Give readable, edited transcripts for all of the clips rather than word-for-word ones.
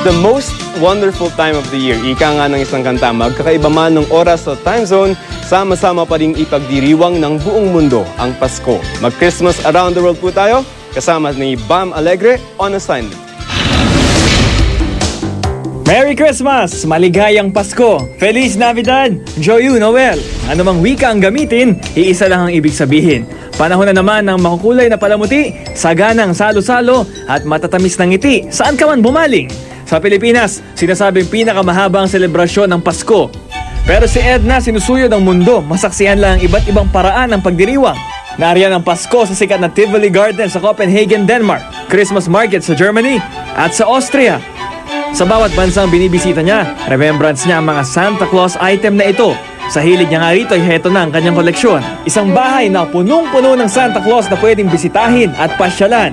the most wonderful time of the year. Ika nga ng isang kanta, magkakaiba man ng oras o time zone, sama-sama pa rin ipagdiriwang ng buong mundo ang Pasko. Mag-Christmas around the world po tayo, kasama ni Bam Alegre on assignment. Merry Christmas! Maligayang Pasko! Feliz Navidad! Joyeux Noel! Ano mang wika ang gamitin, iisa lang ang ibig sabihin. Panahon na naman ng makukulay na palamuti, saganang salo-salo at matatamis ng ngiti saan ka man bumaling. Sa Pilipinas, sinasabing pinakamahaba ang selebrasyon ng Pasko. Pero si Edna sinusuyo ng mundo, masaksihan lang ang iba't ibang paraan ng pagdiriwang. Nariyan ang Pasko sa sikat na Tivoli Garden sa Copenhagen, Denmark, Christmas market sa Germany at sa Austria. Sa bawat bansang binibisita niya, remembrance niya ang mga Santa Claus item na ito. Sa hilig niya nga rito ay heto na ang kanyang koleksyon. Isang bahay na punong-puno ng Santa Claus na pwedeng bisitahin at pasyalan.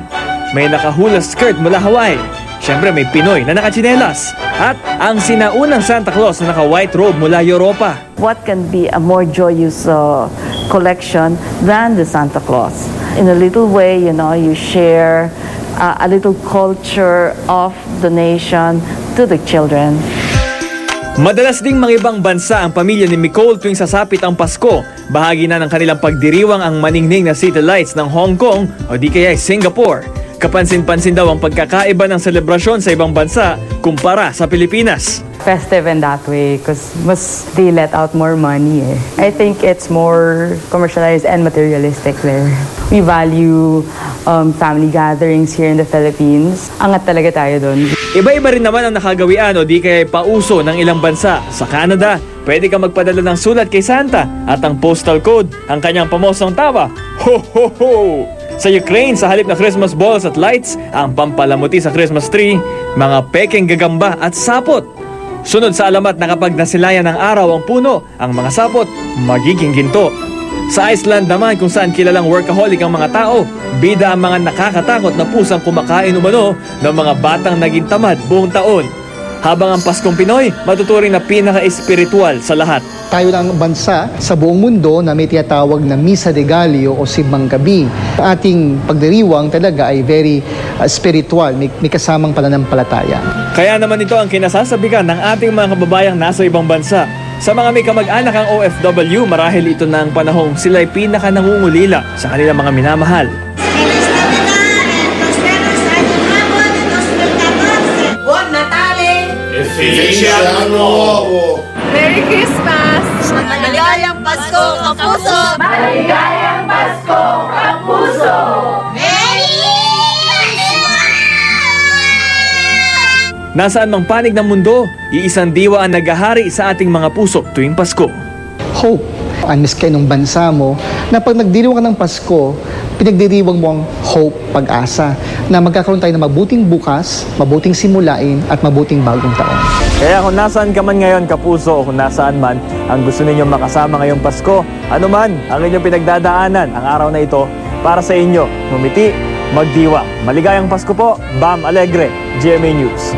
May nakahula skirt mula Hawaii. Siyempre may Pinoy na nakatsinelas. At ang sinaunang Santa Claus na naka-white robe mula Europa. What can be a more joyous collection than the Santa Claus? In a little way, you share a little culture of the nation to the children. Madalas ding mga ibang bansa ang pamilya ni Nicole tuwing sasapit ang Pasko. Bahagi na ng kanilang pagdiriwang ang maningning na city lights ng Hong Kong o di kaya Singapore. Kapansin-pansin daw ang pagkakaiba ng selebrasyon sa ibang bansa kumpara sa Pilipinas. Festive in that way because they let out more money. I think it's more commercialized and materialistic there. We value family gatherings here in the Philippines. Angat talaga tayo doon. Iba-iba rin naman ang nakagawian o di kaya pauso ng ilang bansa. Sa Canada, pwede ka magpadala ng sulat kay Santa at ang postal code, ang kanyang pamosong tawa. Ho ho ho! Sa Ukraine, sa halip na Christmas balls at lights, ang pampalamuti sa Christmas tree, mga pekeng gagamba at sapot. Sunod sa alamat na kapag nasilayan ng araw ang puno, ang mga sapot magiging ginto. Sa Iceland naman kung saan kilalang workaholic ang mga tao, bida ang mga nakakatakot na pusang kumakain umano ng mga batang naging tamad buong taon. Habang ang Paskong Pinoy, matuturing na pinaka-espiritual sa lahat. Tayo lang ang bansa sa buong mundo na may tinatawag na Misa de Gallo o Simbang Gabi. Ating pagdiriwang talaga ay very spiritual, may kasamang pananampalataya. Kaya naman ito ang kinasasabikan ng ating mga kababayang nasa ibang bansa. Sa mga may kamag-anak ang OFW, marahil ito na ang panahong sila'y pinaka-nangungulila sa kanilang mga minamahal. Merry Christmas! Maligayang Pasko, Kapuso! Maligayang Pasko, Kapuso! Nasaan mang panig ng mundo, iisang diwa ang naghahari sa ating mga puso tuwing Pasko. Hope ang miskay ng bansa mo na pag nagdiriwang ka ng Pasko, pinagdiriwang mo ang hope, pag-asa na magkakaroon tayo ng mabuting bukas, mabuting simulain at mabuting bagong taon. Kaya kung nasaan ka man ngayon kapuso o kung nasaan man ang gusto ninyong makasama ngayong Pasko, ano man ang inyong pinagdadaanan ang araw na ito para sa inyo, ngumiti, magdiwa. Maligayang Pasko po, Bam Alegre, GMA News.